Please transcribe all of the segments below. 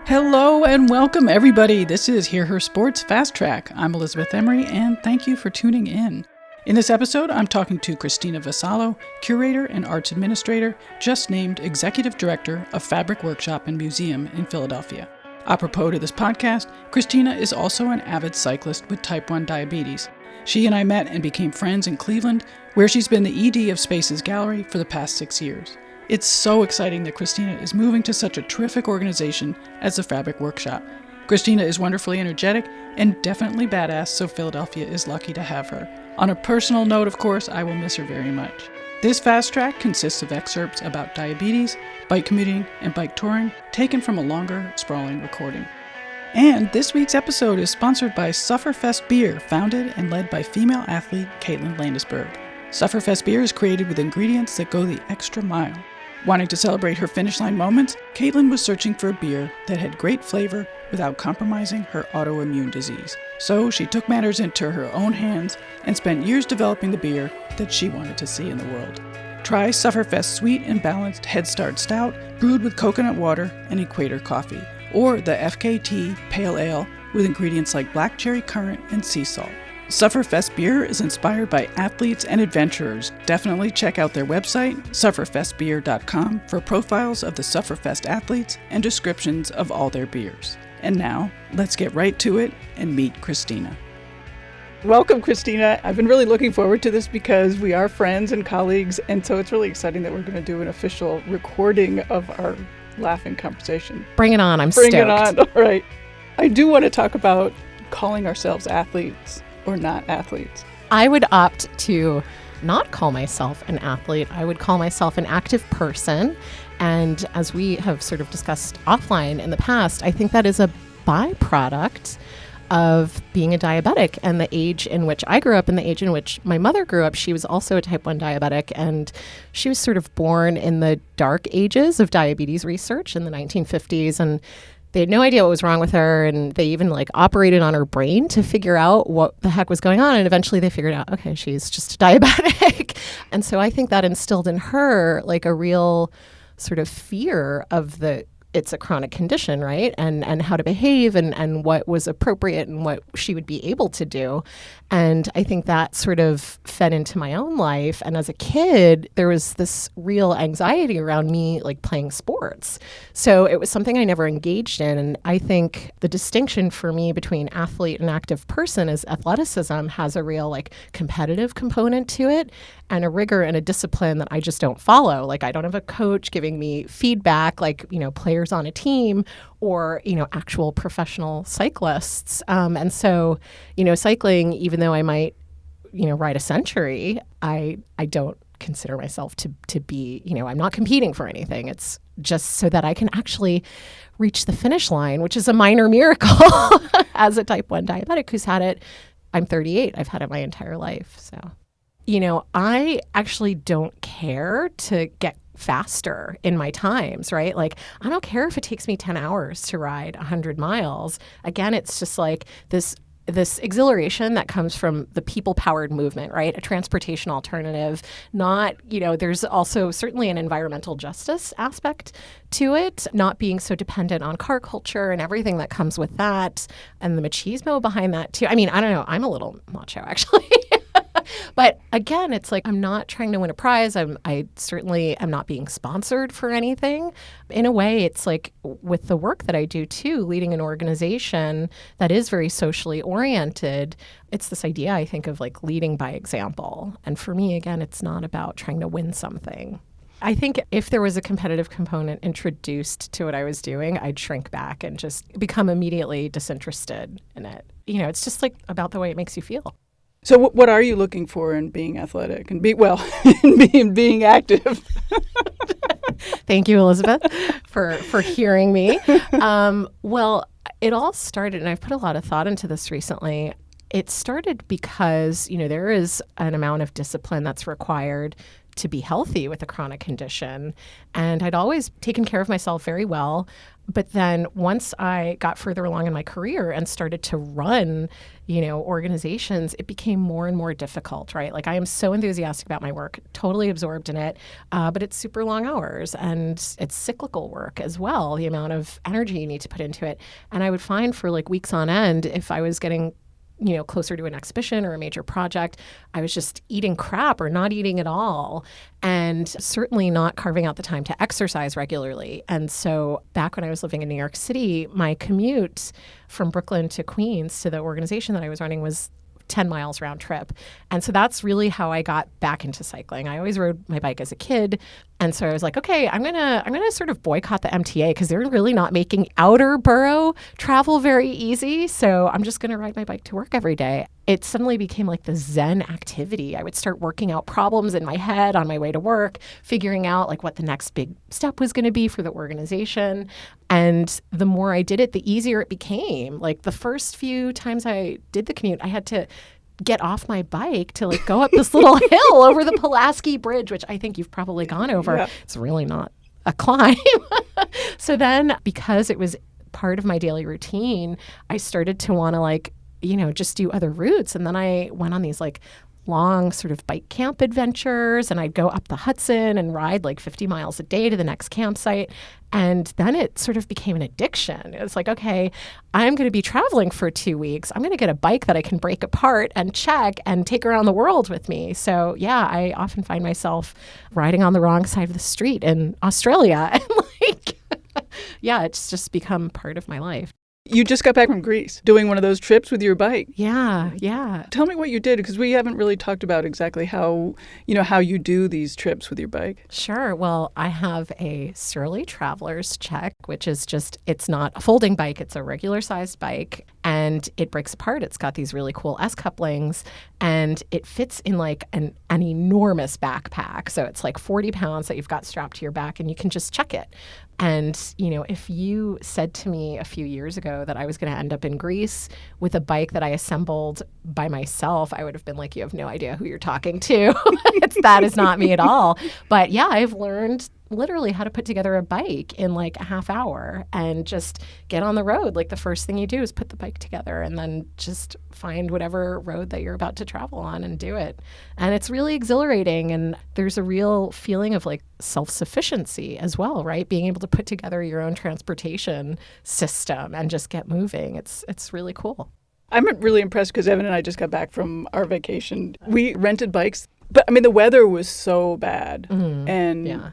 Hello and welcome, everybody. This is Hear Her Sports Fast Track. I'm Elizabeth Emery, and thank you for tuning in. In this episode, I'm talking to Christina Vassallo, curator and arts administrator, just named executive director of Fabric Workshop and Museum in Philadelphia. Apropos to this podcast, Christina is also an avid cyclist with type 1 diabetes. She and I met and became friends in Cleveland, where she's been the ED of Spaces Gallery for the past 6 years. It's so exciting that Christina is moving to such a terrific organization as the Fabric Workshop. Christina is wonderfully energetic and definitely badass, so Philadelphia is lucky to have her. On a personal note, of course, I will miss her very much. This fast track consists of excerpts about diabetes, bike commuting, and bike touring, taken from a longer, sprawling recording. And this week's episode is sponsored by Sufferfest Beer, founded and led by female athlete Caitlin Landisberg. Sufferfest Beer is created with ingredients that go the extra mile. Wanting to celebrate her finish line moments, Caitlin was searching for a beer that had great flavor without compromising her autoimmune disease. So she took matters into her own hands and spent years developing the beer that she wanted to see in the world. Try Sufferfest Sweet and Balanced Head Start Stout, brewed with coconut water and Equator coffee, or the FKT Pale Ale with ingredients like black cherry currant and sea salt. Sufferfest Beer is inspired by athletes and adventurers. Definitely check out their website, sufferfestbeer.com, for profiles of the Sufferfest athletes and descriptions of all their beers. And now, let's get right to it and meet Christina. Welcome, Christina. I've been really looking forward to this because we are friends and colleagues, and so it's really exciting that we're going to do an official recording of our laughing conversation. Bring it on. I'm stoked. Bring it on. All right. I do want to talk about calling ourselves athletes or not athletes. I would opt to not call myself an athlete. I would call myself an active person. And as we have sort of discussed offline in the past, I think that is a byproduct of being a diabetic, and the age in which I grew up and the age in which my mother grew up. She was also a type 1 diabetic, and she was sort of born in the dark ages of diabetes research in the 1950s. And they had no idea what was wrong with her, and they even operated on her brain to figure out what the heck was going on. And eventually they figured out, okay, she's just diabetic. And so I think that instilled in her a real sort of fear of it's a chronic condition, right? And how to behave and what was appropriate and what she would be able to do. And I think that sort of fed into my own life. And as a kid, there was this real anxiety around me playing sports. So it was something I never engaged in. And I think the distinction for me between athlete and active person is athleticism has a real competitive component to it and a rigor and a discipline that I just don't follow. I don't have a coach giving me feedback players on a team or, actual professional cyclists. And so, cycling, even though I might, ride a century, I don't consider myself to be, I'm not competing for anything. It's just so that I can actually reach the finish line, which is a minor miracle as a type 1 diabetic who's had it. I'm 38. I've had it my entire life. So, I actually don't care to get faster in my times, right? I don't care if it takes me 10 hours to ride 100 miles. Again, it's just this exhilaration that comes from the people-powered movement, right? A transportation alternative, not, there's also certainly an environmental justice aspect to it, not being so dependent on car culture and everything that comes with that, and the machismo behind that too. I mean, I don't know, I'm a little macho actually. But again, it's I'm not trying to win a prize. I certainly am not being sponsored for anything. In a way, it's with the work that I do too, leading an organization that is very socially oriented. It's this idea, I think, of leading by example. And for me, again, it's not about trying to win something. I think if there was a competitive component introduced to what I was doing, I'd shrink back and just become immediately disinterested in it. It's just about the way it makes you feel. So what are you looking for in being athletic and in being active? Thank you, Elizabeth, for hearing me. Well, it all started, and I've put a lot of thought into this recently. It started because, there is an amount of discipline that's required to be healthy with a chronic condition. And I'd always taken care of myself very well. But then once I got further along in my career and started to run, organizations, it became more and more difficult, right? Like I am so enthusiastic about my work, totally absorbed in it, but it's super long hours and it's cyclical work as well, the amount of energy you need to put into it. And I would find for like weeks on end, if I was getting closer to an exhibition or a major project, I was just eating crap or not eating at all, and certainly not carving out the time to exercise regularly. And so back when I was living in New York City, my commute from Brooklyn to Queens to the organization that I was running was 10 miles round trip. And so that's really how I got back into cycling. I always rode my bike as a kid. And so I was like, okay, I'm gonna sort of boycott the MTA because they're really not making outer borough travel very easy. So I'm just gonna ride my bike to work every day. It suddenly became like the Zen activity. I would start working out problems in my head on my way to work, figuring out like what the next big step was going to be for the organization. And the more I did it, the easier it became. Like the first few times I did the commute, I had to get off my bike to like go up this little hill over the Pulaski Bridge, which I think you've probably gone over. Yeah. It's really not a climb. So then because it was part of my daily routine, I started to want to just do other routes. And then I went on these like long sort of bike camp adventures, and I'd go up the Hudson and ride like 50 miles a day to the next campsite. And then it sort of became an addiction. It was like, okay, I'm going to be traveling for 2 weeks. I'm going to get a bike that I can break apart and check and take around the world with me. So yeah, I often find myself riding on the wrong side of the street in Australia. And yeah, it's just become part of my life. You just got back from Greece doing one of those trips with your bike. Yeah. Tell me what you did, because we haven't really talked about exactly how you do these trips with your bike. Sure. Well, I have a Surly Traveler's Check, which is it's not a folding bike. It's a regular sized bike, and it breaks apart. It's got these really cool S couplings, and it fits in like an enormous backpack. So it's like 40 pounds that you've got strapped to your back, and you can just check it. And, if you said to me a few years ago that I was going to end up in Greece with a bike that I assembled by myself, I would have been like, you have no idea who you're talking to. That is not me at all. But yeah, I've learned literally how to put together a bike in like a half hour and just get on the road. Like the first thing you do is put the bike together and then just find whatever road that you're about to travel on and do it. And it's really exhilarating. And there's a real feeling of like self-sufficiency as well, right? Being able to put together your own transportation system and just get moving. It's really cool. I'm really impressed because Evan and I just got back from our vacation. We rented bikes, but I mean, the weather was so bad. Mm-hmm. And yeah.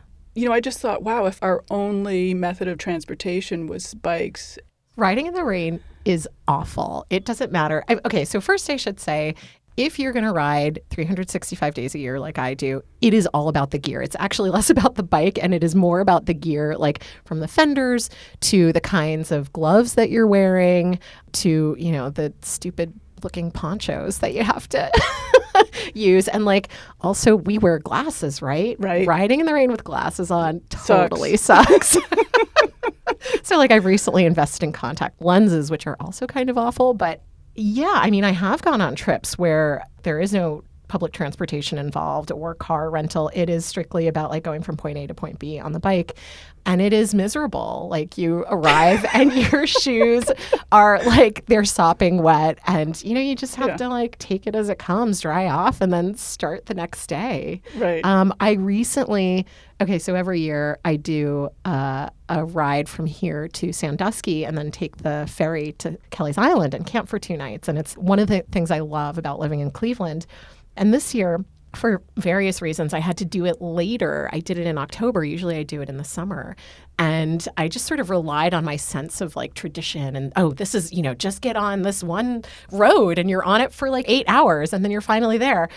I just thought, wow, if our only method of transportation was bikes. Riding in the rain is awful. It doesn't matter. Okay, so first I should say, if you're going to ride 365 days a year like I do, it is all about the gear. It's actually less about the bike, and it is more about the gear, like from the fenders to the kinds of gloves that you're wearing to, the stupid looking ponchos that you have to use. And like also we wear glasses, right? Riding in the rain with glasses on totally sucks. So like I've recently invested in contact lenses, which are also kind of awful. But yeah, I mean, I have gone on trips where there is no public transportation involved or car rental. It is strictly about like going from point A to point B on the bike. And it is miserable. Like you arrive and your shoes are like, they're sopping wet. And, you just have to like take it as it comes, dry off, and then start the next day. Right. I recently, so every year I do a ride from here to Sandusky and then take the ferry to Kelly's Island and camp for 2 nights. And it's one of the things I love about living in Cleveland. And this year, for various reasons, I had to do it later. I did it in October. Usually I do it in the summer. And I just sort of relied on my sense of like tradition and, this is, just get on this one road and you're on it for like 8 hours and then you're finally there.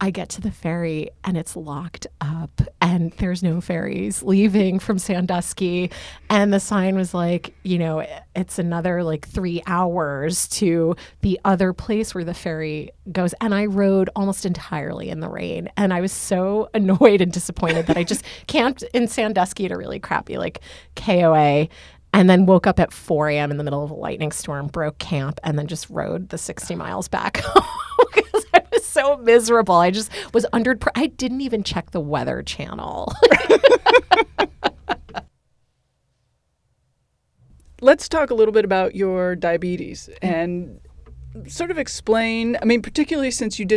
I get to the ferry and it's locked up and there's no ferries leaving from Sandusky. And the sign was like, it's another like 3 hours to the other place where the ferry goes. And I rode almost entirely in the rain. And I was so annoyed and disappointed that I just camped in Sandusky at a really crappy like KOA. And then woke up at 4 a.m. in the middle of a lightning storm, broke camp, and then just rode the 60 miles back home because I was so miserable. I just was I didn't even check the Weather Channel. let's talk a little bit about your diabetes and sort of explain, I mean, particularly since you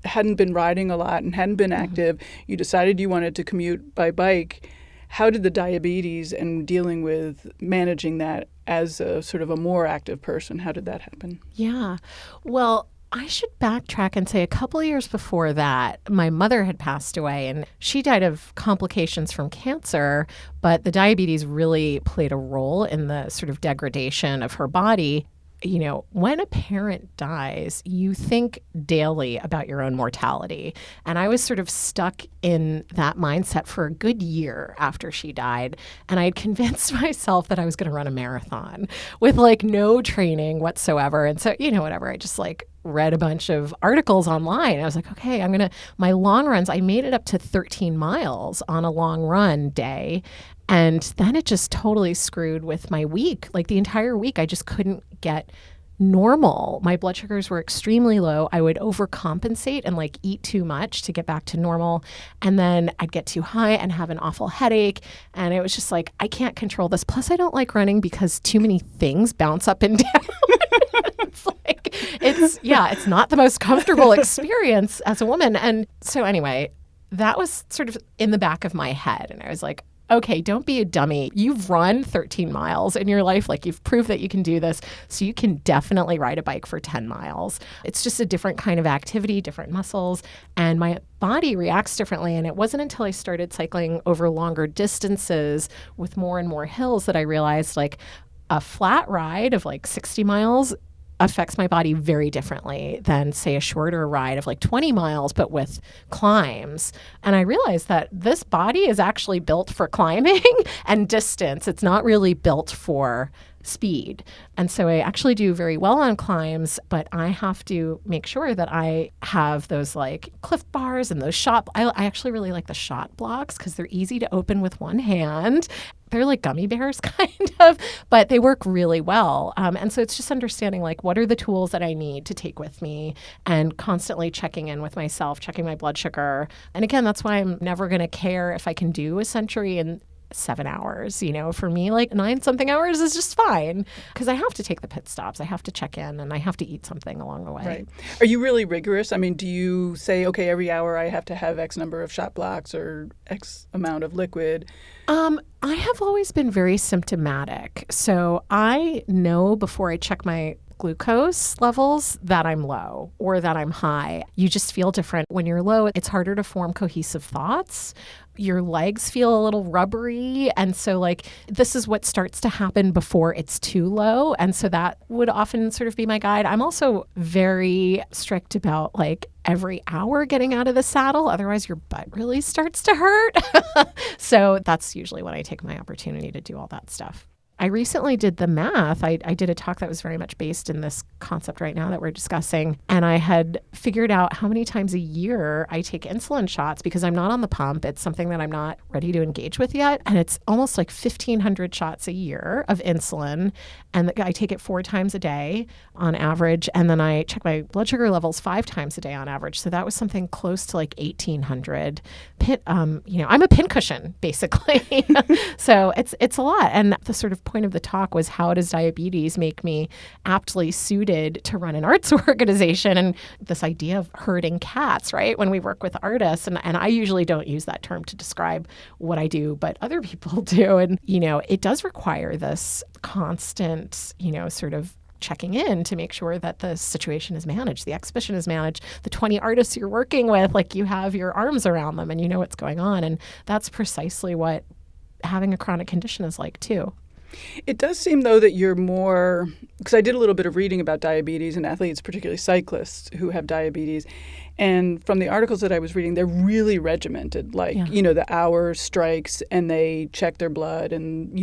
hadn't been riding a lot and hadn't been active, you decided you wanted to commute by bike. How did the diabetes and dealing with managing that as a sort of a more active person, how did that happen? Yeah. Well, I should backtrack and say a couple of years before that, my mother had passed away and she died of complications from cancer, but the diabetes really played a role in the sort of degradation of her body. You know, when a parent dies, you think daily about your own mortality. And I was sort of stuck in that mindset for a good year after she died. And I had convinced myself that I was going to run a marathon with like no training whatsoever. And so, you know, whatever, I just like read a bunch of articles online. I was like, okay, my long runs, I made it up to 13 miles on a long run day. And then it just totally screwed with my week. Like the entire week, I just couldn't get normal. My blood sugars were extremely low. I would overcompensate and like eat too much to get back to normal. And then I'd get too high and have an awful headache. And it was just like, I can't control this. Plus, I don't like running because too many things bounce up and down. It's not the most comfortable experience as a woman. And so anyway, that was sort of in the back of my head. And I was like, okay, don't be a dummy. You've run 13 miles in your life. Like you've proved that you can do this. So you can definitely ride a bike for 10 miles. It's just a different kind of activity, different muscles. And my body reacts differently. And it wasn't until I started cycling over longer distances with more and more hills that I realized like a flat ride of like 60 miles affects my body very differently than, say, a shorter ride of like 20 miles, but with climbs. And I realized that this body is actually built for climbing and distance. It's not really built for speed. And so I actually do very well on climbs, but I have to make sure that I have those like Cliff Bars and those shot. I actually really like the shot blocks because they're easy to open with one hand. They're like gummy bears kind of, but they work really well. And so it's just understanding like what are the tools that I need to take with me and constantly checking in with myself, checking my blood sugar. And again, that's why I'm never going to care if I can do a century in 7 hours. You know, for me, like 9-something hours is just fine because I have to take the pit stops. I have to check in and I have to eat something along the way. Right. Are you really rigorous? I mean, do you say, okay, every hour I have to have X number of shot blocks or X amount of liquid? I have always been very symptomatic. So I know before I check my glucose levels that I'm low or that I'm high. You just feel different. When you're low, it's harder to form cohesive thoughts. Your legs feel a little rubbery. And so like this is what starts to happen before it's too low. And so that would often sort of be my guide. I'm also very strict about like every hour getting out of the saddle. Otherwise your butt really starts to hurt. So that's usually when I take my opportunity to do all that stuff. I recently did the math. I did a talk that was very much based in this concept right now that we're discussing. And I had figured out how many times a year I take insulin shots because I'm not on the pump. It's something that I'm not ready to engage with yet. And it's almost like 1,500 shots a year of insulin. And I take it 4 times a day on average. And then I check my blood sugar levels 5 times a day on average. So that was something close to like 1,800. I'm a pincushion, basically. So it's a lot. And the sort of point of the talk was how does diabetes make me aptly suited to run an arts organization and this idea of herding cats, right? When we work with artists, and I usually don't use that term to describe what I do, but other people do. And, it does require this constant, sort of checking in to make sure that the situation is managed, the exhibition is managed, the 20 artists you're working with, like you have your arms around them and you know what's going on. And that's precisely what having a chronic condition is like too. It does seem, though, that you're more, because I did a little bit of reading about diabetes and athletes, particularly cyclists who have diabetes. And from the articles that I was reading, they're really regimented. Like, the hour strikes and they check their blood and,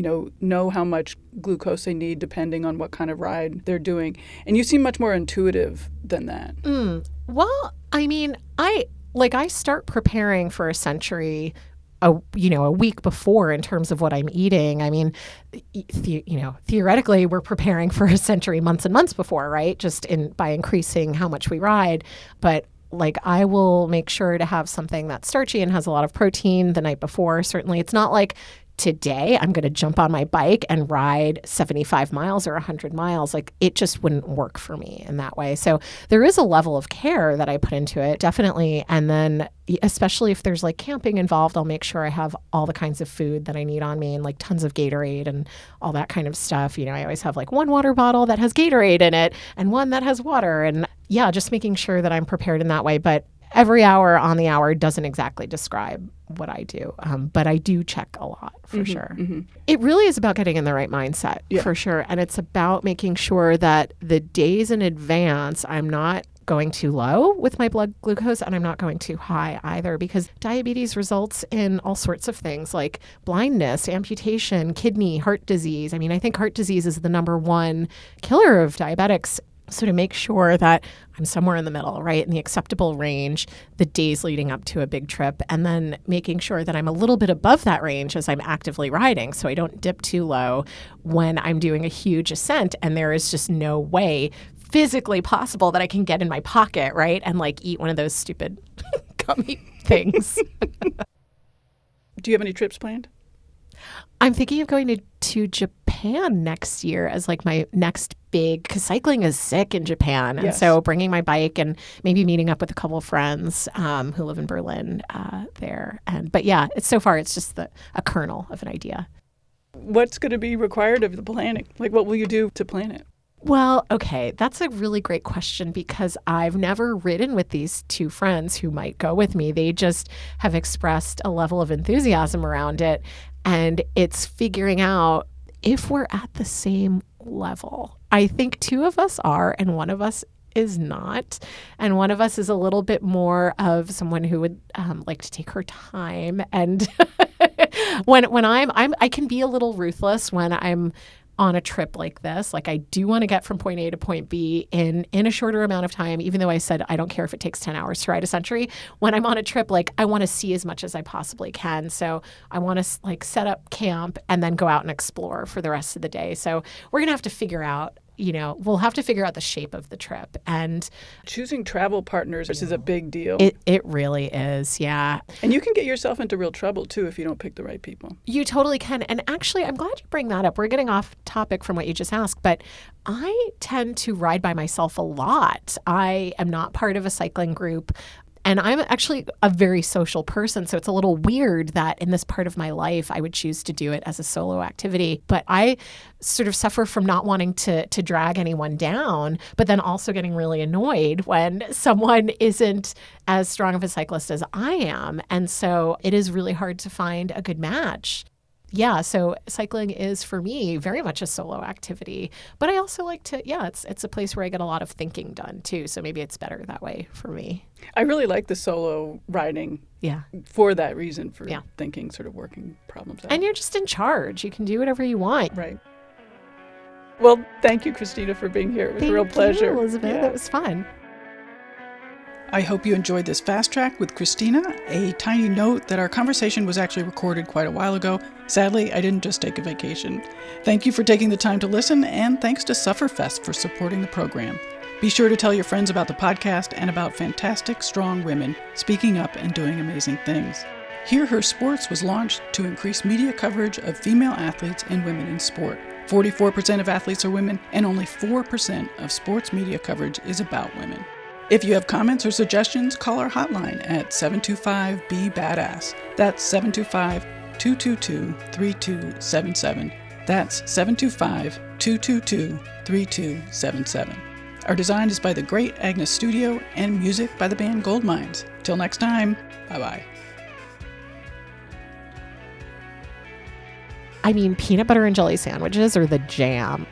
know how much glucose they need depending on what kind of ride they're doing. And you seem much more intuitive than that. Well, I mean, I start preparing for a century a week before in terms of what I'm eating. I mean, theoretically, we're preparing for a century months and months before, right? Just by increasing how much we ride. But like I will make sure to have something that's starchy and has a lot of protein the night before. Certainly, it's not like today I'm going to jump on my bike and ride 75 miles or 100 miles. Like, it just wouldn't work for me in that way. So there is a level of care that I put into it, definitely. And then especially if there's like camping involved, I'll make sure I have all the kinds of food that I need on me and like tons of Gatorade and all that kind of stuff. You know, I always have like one water bottle that has Gatorade in it and one that has water. And yeah, just making sure that I'm prepared in that way. But every hour on the hour doesn't exactly describe what I do. But I do check a lot for sure. It really is about getting in the right mindset for sure. And it's about making sure that the days in advance, I'm not going too low with my blood glucose and I'm not going too high either, because diabetes results in all sorts of things like blindness, amputation, kidney, heart disease. I mean, I think heart disease is the number one killer of diabetics. So to make sure that I'm somewhere in the middle, right, in the acceptable range, the days leading up to a big trip, and then making sure that I'm a little bit above that range as I'm actively riding so I don't dip too low when I'm doing a huge ascent and there is just no way physically possible that I can get in my pocket, right, and like eat one of those stupid gummy things. Do you have any trips planned? I'm thinking of going to Japan next year as like my next big, because cycling is sick in Japan. And so bringing my bike and maybe meeting up with a couple of friends who live in Berlin there. But yeah, so far it's just a kernel of an idea. What's going to be required of the planning? Like, what will you do to plan it? Well, okay, that's a really great question because I've never ridden with these two friends who might go with me. They just have expressed a level of enthusiasm around it. And it's figuring out if we're at the same level. I think two of us are, and one of us is not. And one of us is a little bit more of someone who would like to take her time. And when I can be a little ruthless when I'm on a trip like this. Like, I do want to get from point A to point B in a shorter amount of time, even though I said I don't care if it takes 10 hours to ride a century. When I'm on a trip, like, I want to see as much as I possibly can. So I want to like set up camp and then go out and explore for the rest of the day. So we're going to have to figure out, we'll have to figure out the shape of the trip. And choosing travel partners is a big deal. It really is, yeah. And you can get yourself into real trouble, too, if you don't pick the right people. You totally can. And actually, I'm glad you bring that up. We're getting off topic from what you just asked, but I tend to ride by myself a lot. I am not part of a cycling group. And I'm actually a very social person, so it's a little weird that in this part of my life, I would choose to do it as a solo activity. But I sort of suffer from not wanting to drag anyone down, but then also getting really annoyed when someone isn't as strong of a cyclist as I am. And so it is really hard to find a good match. Yeah, so cycling is for me very much a solo activity, but I also like to, it's a place where I get a lot of thinking done too. So maybe it's better that way for me. I really like the solo riding. Yeah. For that reason, for thinking, sort of working problems out. And you're just in charge. You can do whatever you want. Right. Well, thank you, Christina, for being here. It was a real pleasure. Thank you, Elizabeth. It was fun. I hope you enjoyed this Fast Track with Christina. A tiny note that our conversation was actually recorded quite a while ago. Sadly, I didn't just take a vacation. Thank you for taking the time to listen, and thanks to Sufferfest for supporting the program. Be sure to tell your friends about the podcast and about fantastic, strong women speaking up and doing amazing things. Hear Her Sports was launched to increase media coverage of female athletes and women in sport. 44% of athletes are women, and only 4% of sports media coverage is about women. If you have comments or suggestions, call our hotline at 725-BE-BADASS. That's 725-222-3277. That's 725-222-3277. Our design is by the great Agnes Studio and music by the band Goldmines. Till next time, bye-bye. I mean, peanut butter and jelly sandwiches are the jam.